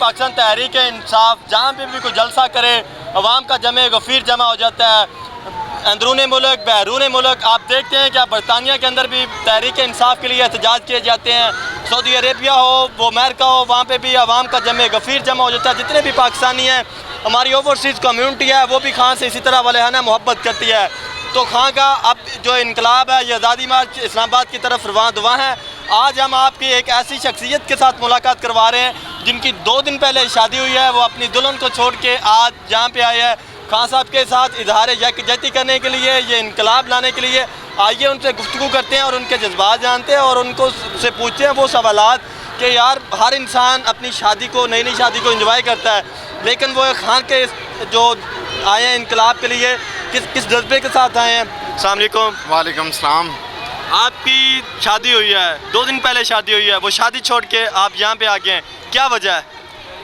पाकिस्तान तहरीक इंसाफ जहाँ पे भी कोई जलसा करे अवाम का जमे गफ़ीर जमा हो जाता है, अंदरून मुल्क बैरून मुल्क। आप देखते हैं कि बरतानिया के अंदर भी तहरीक इंसाफ के लिए एहतजाज किए जाते हैं, सऊदी अरेबिया हो वो अमेरिका हो वहाँ पे भी अवाम का जमे गफ़ीर जमा हो जाता है। जितने भी पाकिस्तानी हैं, हमारी ओवरसीज़ कम्यूनिटी है, वो भी खान से इसी तरह वलेहाना मोहब्बत करती है। तो खान का अब जो इनकलाब है ये आज़ादी मार्च इस्लामाबाद की तरफ रवां दुआ है। आज हम आपकी एक ऐसी शख्सियत के साथ मुलाकात करवा रहे हैं जिनकी 2 दिन पहले शादी हुई है। वो अपनी दुल्हन को छोड़ के आज यहाँ पे आए हैं खान साहब के साथ इजहार यकजहती करने के लिए, ये इनकलाब लाने के लिए। आइए उनसे गुफ्तगू करते हैं और उनके जज्बात जानते हैं और उनको से पूछते हैं वो सवालात कि यार हर इंसान अपनी शादी को नई शादी को एंजॉय करता है, लेकिन वो खान के जो आए हैं इनकलाब के लिए किस जज्बे के साथ आए हैं। अस्सलाम वालेकुम। वालेकुम सलाम। आपकी शादी हुई है, 2 दिन पहले शादी हुई है, वो शादी छोड़ के आप यहाँ पे आ गए हैं, क्या वजह है?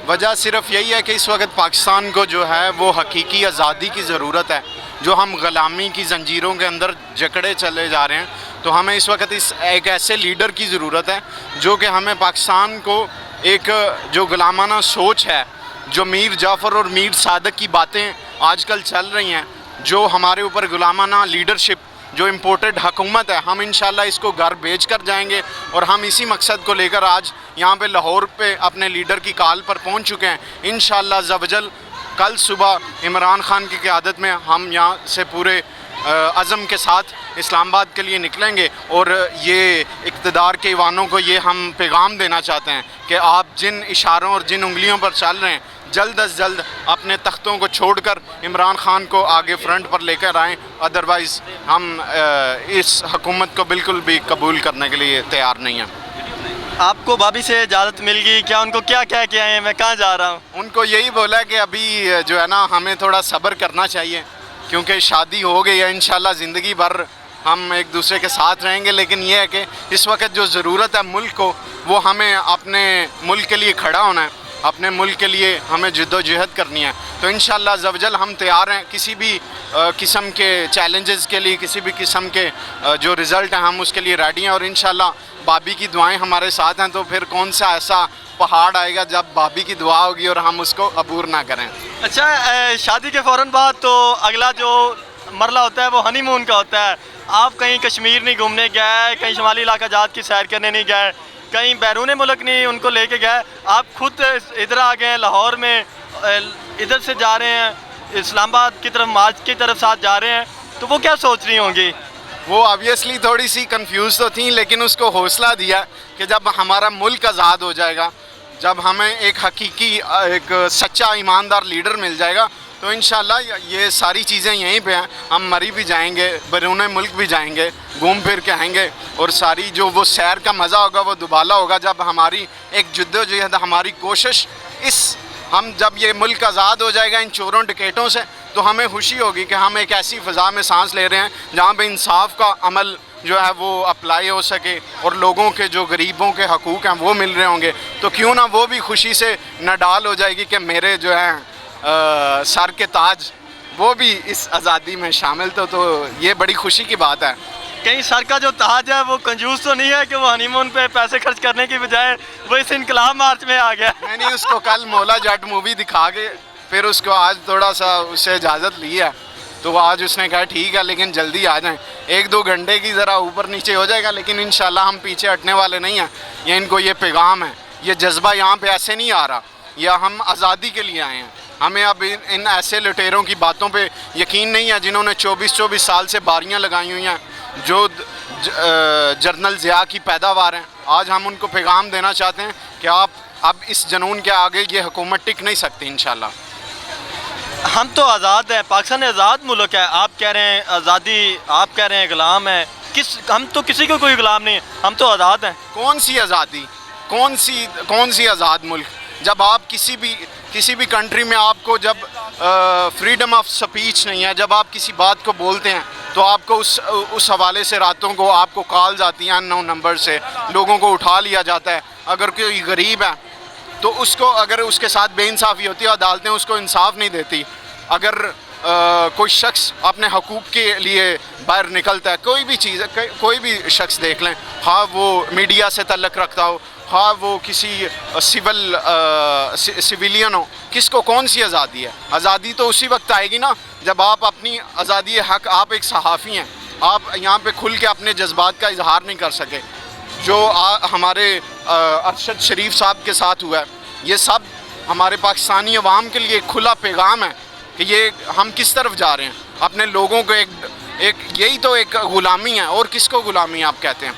वजह सिर्फ यही है कि इस वक्त पाकिस्तान को जो है वो हकीकी आज़ादी की ज़रूरत है। जो हम ग़ुलामी की जंजीरों के अंदर जकड़े चले जा रहे हैं, तो हमें इस वक्त एक ऐसे लीडर की ज़रूरत है जो कि हमें पाकिस्तान को एक जो ग़ुलामाना सोच है, जो मीर जाफ़र और मीर सादक की बातें आजकल चल रही हैं, जो हमारे ऊपर ग़ुलामाना लीडरशिप, जो इम्पोर्टेड हुकूमत है, हम इंशाल्लाह इसको घर भेज कर जाएंगे। और हम इसी मकसद को लेकर आज यहाँ पे लाहौर पे अपने लीडर की कॉल पर पहुँच चुके हैं। इंशाल्लाह ज़वजल कल सुबह इमरान खान की क़यादत में हम यहाँ से पूरे अज़म के साथ इस्लामाबाद के लिए निकलेंगे। और ये इक़्तिदार के ईवानों को ये हम पैगाम देना चाहते हैं कि आप जिन इशारों और जिन उंगलियों पर चल रहे हैं, जल्द अज जल्द अपने तख्तों को छोड़कर इमरान खान को आगे फ्रंट पर लेकर आएँ। अदरवाइज़ हम इस हुकूमत को बिल्कुल भी कबूल करने के लिए तैयार नहीं हैं। आपको भाभी से इजाज़त मिल गई क्या? उनको क्या कह के आए हैं मैं कहाँ जा रहा हूँ? उनको यही बोला कि अभी जो है ना हमें थोड़ा सब्र करना चाहिए, क्योंकि शादी हो गई है, इंशाल्लाह ज़िंदगी भर हम एक दूसरे के साथ रहेंगे। लेकिन ये है कि इस वक्त जो ज़रूरत है मुल्क को, वो हमें अपने मुल्क के लिए खड़ा होना है, अपने मुल्क के लिए हमें जद्दोजहद करनी है। तो इंशाल्लाह ज़वजल हम तैयार हैं किसी भी किस्म के चैलेंजेस के लिए, किसी भी किस्म के जो रिज़ल्ट हैं हम उसके लिए रेडी हैं। और इंशाल्लाह भाभी की दुआएं हमारे साथ हैं, तो फिर कौन सा ऐसा पहाड़ आएगा जब भाभी की दुआ होगी और हम उसको अबूर ना करें। अच्छा, शादी के फ़ौरन बाद तो अगला जो मरला होता है वो हनीमून का होता है। आप कहीं कश्मीर नहीं घूमने गए, कहीं शुमाली इलाका जात की सैर करने नहीं गए, कहीं बैरून मुल्क नहीं उनको लेके गए, आप खुद इधर आ गए हैं लाहौर में, इधर से जा रहे हैं इस्लामाबाद की तरफ, मार्च की तरफ साथ जा रहे हैं, तो वो क्या सोच रही होंगी? वो ऑब्वियसली थोड़ी सी कंफ्यूज तो थी, लेकिन उसको हौसला दिया कि जब हमारा मुल्क आज़ाद हो जाएगा, जब हमें एक हकीकी एक सच्चा ईमानदार लीडर मिल जाएगा, तो इंशाल्लाह ये सारी चीज़ें यहीं पे हैं। हम मरी भी जाएंगे, बैरून मुल्क भी जाएंगे, घूम फिर के आएंगे, और सारी जो वो सैर का मज़ा होगा वो दुबाला होगा जब हमारी एक जद्दोजहद, हमारी कोशिश हम जब ये मुल्क आज़ाद हो जाएगा इन चोरों डकैतों से, तो हमें खुशी होगी कि हम एक ऐसी फ़ज़ा में सांस ले रहे हैं जहाँ पे इंसाफ का अमल जो है वो अप्लाई हो सके और लोगों के जो गरीबों के हकूक़ हैं वो मिल रहे होंगे। तो क्यों ना वो भी खुशी से नडाल हो जाएगी कि मेरे जो हैं सर के ताज वो भी इस आज़ादी में शामिल। तो ये बड़ी खुशी की बात है। कहीं सर का जो ताज है वो कंजूस तो नहीं है कि वो हनीमून पे पैसे खर्च करने की बजाय वो इस इनकलाब मार्च में आ गया? मैंने उसको कल मौला जट मूवी दिखा के फिर उसको आज थोड़ा सा उससे इजाज़त ली है, तो आज उसने कहा ठीक है लेकिन जल्दी आ जाएं, 1-2 घंटे की ज़रा ऊपर नीचे हो जाएगा, लेकिन इंशाल्लाह हम पीछे हटने वाले नहीं हैं। ये इनको ये पैगाम है, ये जज्बा यहाँ पे ऐसे नहीं आ रहा, या हम आज़ादी के लिए आए हैं। हमें अब इन ऐसे लुटेरों की बातों पे यकीन नहीं है जिन्होंने 24-24 साल से बारियां लगाई हुई हैं, जो जर्नल ज़िया की पैदावार हैं। आज हम उनको पैगाम देना चाहते हैं कि आप अब इस जनून के आगे ये हुकूमत टिक नहीं सकती। इंशाल्लाह हम तो आज़ाद हैं, पाकिस्तान आज़ाद मुल्क है, आप कह रहे हैं आज़ादी, आप कह रहे हैं ग़ुलाम है। हम तो किसी को कोई ग़ुलाम नहीं है, हम तो आज़ाद हैं। कौन सी आज़ादी, कौन सी आज़ाद मुल्क? जब आप किसी भी कंट्री में आपको जब फ्रीडम ऑफ स्पीच नहीं है, जब आप किसी बात को बोलते हैं तो आपको उस हवाले से रातों को आपको कॉल्स आती हैं अननोन नंबर से, लोगों को उठा लिया जाता है। अगर कोई गरीब है तो उसको, अगर उसके साथ बेइंसाफ़ी होती है, अदालतें उसको इंसाफ नहीं देती। अगर कोई शख्स अपने हकूक़ के लिए बाहर निकलता है, कोई भी चीज़, कोई भी शख्स देख लें, हाँ वो मीडिया से तल्लुक़ रखता हो, हाँ वो किसी सिविलियन हो, किसको कौन सी आज़ादी है? आज़ादी तो उसी वक्त आएगी ना जब आप अपनी आज़ादी हक, आप एक सहाफ़ी हैं, आप यहाँ पे खुल के अपने जज्बात का इजहार नहीं कर सके। जो हमारे अरशद शरीफ साहब के साथ हुआ है, ये सब हमारे पाकिस्तानी अवाम के लिए एक खुला पैगाम है कि ये हम किस तरफ जा रहे हैं। अपने लोगों को एक यही तो एक ग़ुलामी है, और किसको ग़ुलामी आप कहते हैं?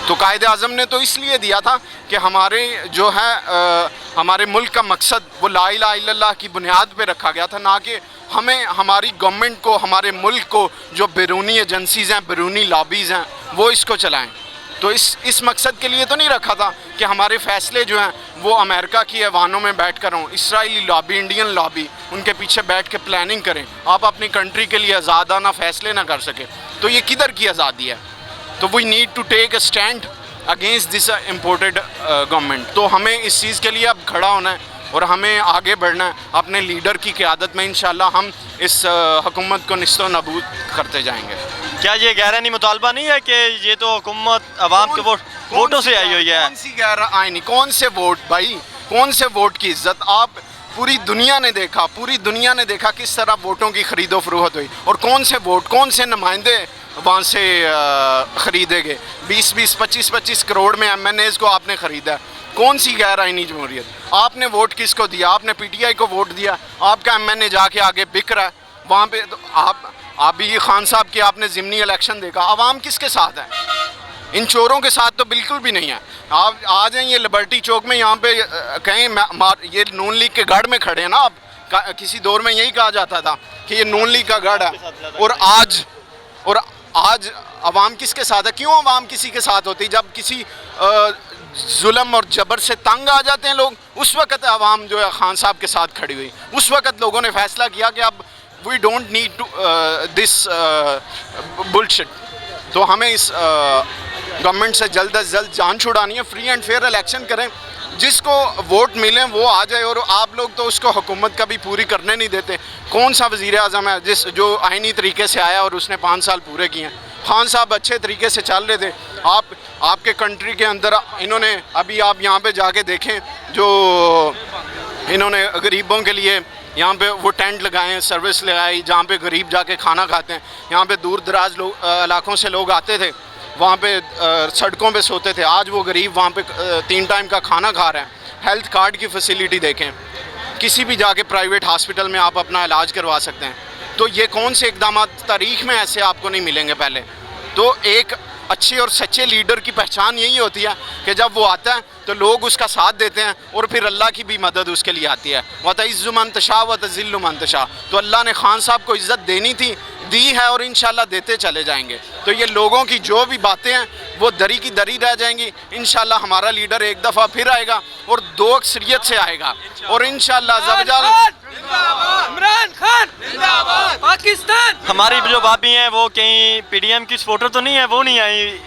तो कायद आज़म ने तो इसलिए दिया था कि हमारे जो है हमारे मुल्क का मकसद वो ला इलाहा इल्लल्लाह की बुनियाद पे रखा गया था, ना कि हमें हमारी गवर्नमेंट को, हमारे मुल्क को जो बैरूनी एजेंसीज़ हैं, बैरूनी लॉबीज़ हैं, वो इसको चलाएं। तो इस मकसद के लिए तो नहीं रखा था कि हमारे फ़ैसले जो हैं वो अमेरिका की ऐवानों में बैठ कर हों, इसराइली लॉबी, इंडियन लॉबी, उनके पीछे बैठ के प्लानिंग करें, आप अपनी कंट्री के लिए आज़ादाना फ़ैसले ना कर सके। तो ये किधर की आज़ादी है? तो we need to take a stand against this imported government. तो हमें इस चीज़ के लिए अब खड़ा होना है और हमें आगे बढ़ना है अपने लीडर की क़यादत में। इंशाल्लाह हम इस हुकूमत को निस्तो नबूद करते जाएंगे। क्या ये गैर-आइनी मुतालबा नहीं है कि ये तो हुकूमत अवाम के वोटों से आई हुई है? कौन सी गैर-आइनी, कौन से वोट भाई, कौन से वोट की इज्जत? आप पूरी दुनिया ने देखा किस तरह वोटों की खरीदो फरोख्त हुई, और कौन से वोट, कौन से नुमाइंदे वहाँ से ख़रीदे गए। 20-20, 25-25 करोड़ में MNAs को आपने ख़रीदा। कौन सी गैर आइनी जमहूरियत? आपने वोट किसको दिया? आपने PTI को वोट दिया, आपका MNA जाके आगे बिक रहा है वहाँ पे। तो आप भी खान साहब की आपने ज़िमनी इलेक्शन देखा, आवाम किसके साथ है? इन चोरों के साथ तो बिल्कुल भी नहीं है। आप आ जाएँ ये लिबर्टी चौक में, यहाँ पे कहीं ये नून लीग के गढ़ में खड़े हैं ना आप। किसी दौर में यही कहा जाता था कि ये नून लीग का गढ़ है, और आज अवाम किसके साथ है? क्यों अवाम किसी के साथ होती? जब किसी जुल्म और जबर से तंग आ जाते हैं लोग, उस वक़्त अवाम जो है खान साहब के साथ खड़ी हुई। उस वक़्त लोगों ने फैसला किया कि अब we don't need to this bullshit. तो हमें इस गवर्नमेंट से जल्द अज जल्द जान छुड़ानी है। फ्री एंड फेयर इलेक्शन करें, जिसको वोट मिले वो आ जाए। और आप लोग तो उसको हुकूमत कभी पूरी करने नहीं देते। कौन सा वज़ीर आज़म है जो आइनी तरीके से आया और उसने 5 साल पूरे किए हैं? खान साहब अच्छे तरीके से चल रहे थे। आपके कंट्री के अंदर इन्होंने, अभी आप यहाँ पे जाके देखें, जो इन्होंने गरीबों के लिए यहाँ पे वो टेंट लगाए हैं, सर्विस लगाई, जहाँ पे गरीब जाके खाना खाते हैं। यहाँ पे दूर दराज इलाकों से लोग आते थे, वहाँ पे सड़कों पे सोते थे। आज वो गरीब वहाँ पे 3 टाइम का खाना खा रहे हैं। हेल्थ कार्ड की फैसिलिटी देखें, किसी भी जाके प्राइवेट हॉस्पिटल में आप अपना इलाज करवा सकते हैं। तो ये कौन से इक़दाम तारीख़ में ऐसे आपको नहीं मिलेंगे पहले? तो एक अच्छे और सच्चे लीडर की पहचान यही होती है कि जब वो आता है तो लोग उसका साथ देते हैं, और फिर अल्लाह की भी मदद उसके लिए आती है। वतइज़्ज़ु मन तशा व तज़िल्लु मन तशा। तो अल्लाह ने खान साहब को इज़्ज़त देनी थी, दी है, और इंशाल्लाह देते चले जाएंगे। तो ये लोगों की जो भी बातें हैं वो दरी की दरी रह जाएंगी। इंशाल्लाह हमारा लीडर एक दफ़ा फिर आएगा और 2 अक्सरियत से आएगा, और इंशाल्लाह ज़बरदस्त इमरान खान जिंदाबाद पाकिस्तान। हमारी जो भाभी हैं वो कहीं PDM की सपोर्टर तो नहीं है, वो नहीं आई,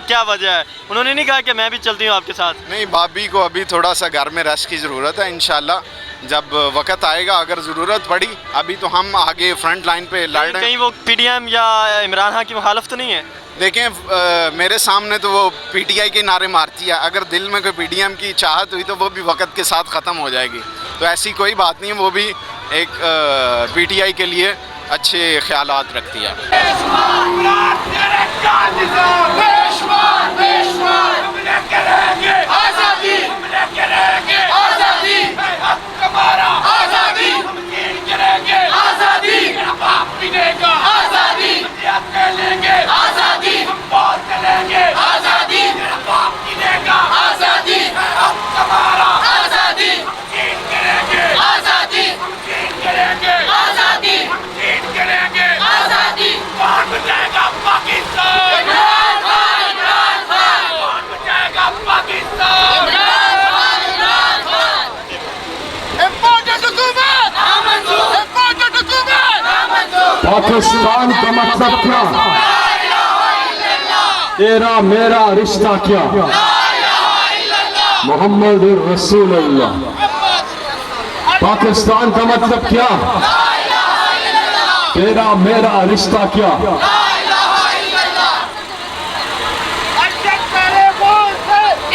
क्या वजह है? उन्होंने नहीं कहा कि मैं भी चलती हूँ आपके साथ? नहीं, भाभी को अभी थोड़ा सा घर में रेस्ट की ज़रूरत है। इंशाल्लाह जब वक़्त आएगा, अगर ज़रूरत पड़ी, अभी तो हम आगे फ्रंट लाइन पे लड़ रहे हैं। कहीं वो PDM या इमरान खान की मुखालफ तो नहीं है? देखें, मेरे सामने तो वो PTI के नारे मारती है। अगर दिल में कोई PDM की चाहत हुई तो वो भी वक़्त के साथ ख़त्म हो जाएगी। तो ऐसी कोई बात नहीं है, वो भी एक PTI के लिए अच्छे ख्यालात रखती है। पाकिस्तान का मतलब क्या? तेरा मेरा रिश्ता क्या? मोहम्मद रसूलुल्लाह। पाकिस्तान का मतलब क्या? तेरा मेरा रिश्ता क्या?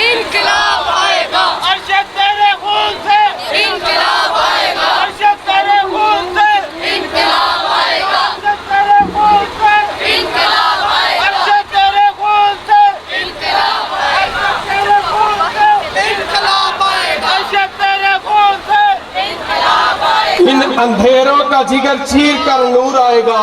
इनकलाब अंधेरों का जिगर चीर कर नूर आएगा।